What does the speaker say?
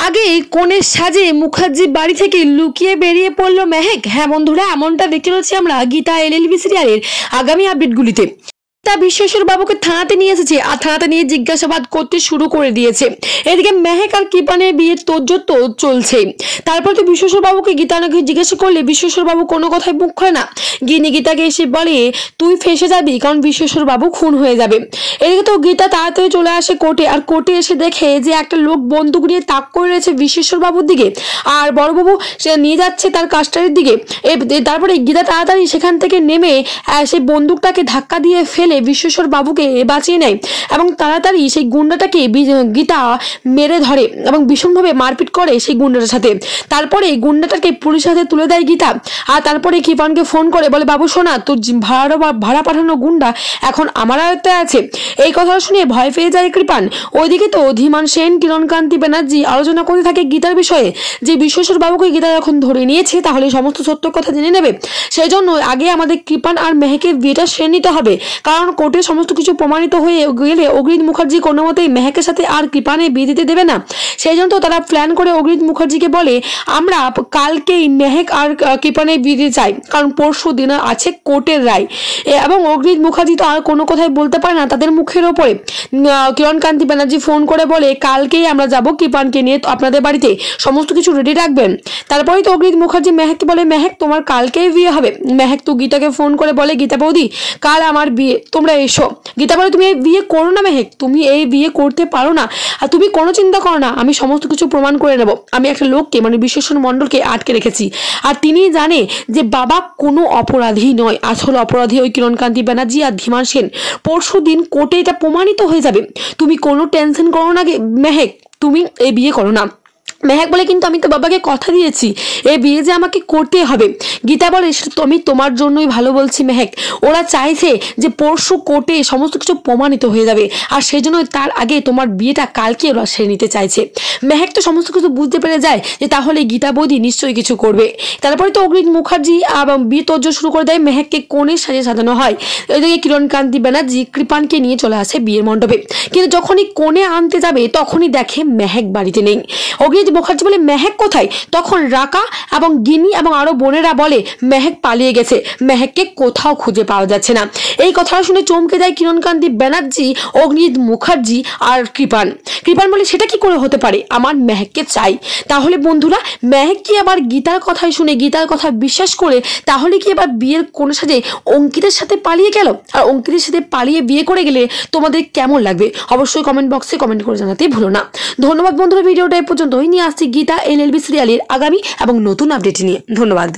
আগে কোণের সাজে মুখার্জি বাড়ি থেকে লুকিয়ে বেরিয়ে পড়ল মেহেক। হ্যাঁ বন্ধুরা, এমনটা দেখতে রয়েছে আমরা গীতা এলএলবি সিরিয়ালের আগামী আপডেটগুলিতে। বিশ্বেশ্বর বাবুকে থানাতে নিয়ে এসেছে আর থানাতে নিয়ে জিজ্ঞাসাবাদ করতে শুরু করে দিয়েছে। এদিকে মেহেক আর কৃপানের বিয়ের তোড়জোড় তো চলছে। তারপর তো বিশ্বেশ্বর বাবুকে গীতা নাকি জিজ্ঞাসা করলে বিশ্বেশ্বর বাবু কোনো কথায় মুখ খোলে না। গিনি গীতাকে এসে বলে তুই ফেসে যাবি, কারণ বিশ্বেশ্বর বাবু খুন হয়ে যাবে। এদিকে তো গীতা তাড়াতাড়ি চলে আসে কোর্টে, আর কোর্টে এসে দেখে যে একটা লোক বন্দুক নিয়ে তাক করে রয়েছে বিশ্বেশ্বর বাবুর দিকে, আর বড়বাবু সে নিয়ে যাচ্ছে তার কাস্টারের দিকে। তারপরে গীতা তাড়াতাড়ি সেখান থেকে নেমে সেই বন্দুকটাকে ধাক্কা দিয়ে ফেলে বিশ্বেশ্বর বাবুকে বাঁচিয়ে নেয় এবং তাড়াতাড়ি সেই গুন্ডাটাকে গীতা মেরে ধরে এবং ভীষণভাবে মারপিট করে সেই গুন্ডাটার সাথে। তারপরে গুন্ডাটাকে পুলিশের হাতে তুলে দেয় গীতা, আর তারপরে কৃপানকে ফোন করে বলে বাবু শোনা, তোর ভাড়া পাঠানো গুন্ডা এখন আমার আয়ত্তে আছে। এই কথা শুনে ভয় পেয়ে যায় কৃপান। ওইদিকে তো ধীমান সেন, কিরণকান্তি ব্যানার্জি আলোচনা করতে থাকে গীতার বিষয়ে, যে বিশ্বেশ্বর বাবুকে গীতা যখন ধরে নিয়েছে তাহলে সমস্ত সত্য কথা জেনে নেবে। সেই জন্য আগে আমাদের কৃপান আর মেহেকের বিয়েটা সেরে নিতে হবে, কারণ কোর্টে সমস্ত কিছু প্রমাণিত হয়ে গেলে অগ্নিত মুখার্জি কোনো মতেই মেহেকের সাথে আর কৃপানের বিয়ে দিতে দেবে না। সেই জন্য তো তারা প্ল্যান করে অগ্নিত মুখার্জিকে বলে আমরা কালকেই মেহেক আর কৃপানের বিয়ে দিতে চাই, কারণ পরশু দিন আছে কোর্টের রায়। এবং অগ্নিত মুখার্জি তো আর কোনো কথাই বলতে পারে না তাদের মুখের ওপরে। কিরণকান্তি ব্যানার্জি ফোন করে বলে কালকেই আমরা যাব কৃপানকে নিয়ে আপনাদের বাড়িতে, সমস্ত কিছু রেডি রাখবেন। তারপরেই তো অগ্নিত মুখার্জি মেহেককে বলে মেহেক তোমার কালকেই বিয়ে হবে। মেহেক তো গীতাকে ফোন করে বলে গীতা বৌদি কাল আমার বিয়ে, তোমরা এসো। গীতা বলে তুমি এই বিয়ে করো না মেহেক, তুমি এই বিয়ে করতে পারো না, আর তুমি কোনো চিন্তা করো না, আমি সমস্ত কিছু প্রমাণ করে নেব। আমি একটা লোককে মানে বিশ্বেশ্বর মণ্ডলকে আটকে রেখেছি, আর তিনি জানে যে বাবা কোনো অপরাধী নয়, আসল অপরাধী ওই কিরণকান্তি ব্যানার্জি আর ধীমান সেন। পরশু দিন কোর্টে এটা প্রমাণিত হয়ে যাবে, তুমি কোনো টেনশন করো না মেহেক, তুমি এই বিয়ে করো না। মেহেক বলে কিন্তু আমি তো বাবাকে কথা দিয়েছি এই বিয়ে যে আমাকে করতে হবে। গীতা বলে আমি তোমার জন্যই ভালো বলছি মেহেক, ওরা চাইছে যে পরশু কোর্টে সমস্ত কিছু প্রমাণিত হয়ে যাবে, আর সেই জন্য তার আগে তোমার বিয়েটা কালকে ওরা সেরে নিতে চাইছে। মেহেক তো সমস্ত কিছু বুঝতে পেরে যায় যে তাহলে গীতা বৌদি নিশ্চয়ই কিছু করবে। তারপরে তো অগ্নিত মুখার্জি এবং বিয়ে তোড়জোড় শুরু করে দেয়, মেহেককে কোণের সাজে সাজানো হয়। এদিকে কিরণকান্তি ব্যানার্জি কৃপানকে নিয়ে চলে আসে বিয়ের মণ্ডপে, কিন্তু যখনই কোণে আনতে যাবে তখনই দেখে মেহেক বাড়িতে নেই। অগ্নিত মুখার্জি বলে মেহেক কোথায়? তখন রাকা এবং গিনি এবং আরো বোনেরা বলে মেহেক পালিয়ে গেছে, মেহেককে কোথাও খুঁজে পাওয়া যাচ্ছে না। এই কথা শুনে চমকে যায় কিরণকান্তি ব্যানার্জি, অগ্নিত মুখার্জি আর কৃপান। কৃপান বলে সেটা কি করে হতে পারে, আমার মেহেককে চাই। তাহলে বন্ধুরা মেহেক কি আবার গীতার কথাই শুনে গীতার কথা বিশ্বাস করে তাহলে কি এবার বিয়ের কোন সাজে অঙ্কিতের সাথে পালিয়ে গেল? আর অঙ্কিতের সাথে পালিয়ে বিয়ে করে গেলে তোমাদের কেমন লাগবে অবশ্যই কমেন্ট বক্সে কমেন্ট করে জানাতে ভুলো না। ধন্যবাদ বন্ধুরা, ভিডিওটা এই পর্যন্তই। নিয়ে আসছি গীতা এলএলবি সিরিয়ালের আগামী এবং নতুন আপডেট নিয়ে। ধন্যবাদ।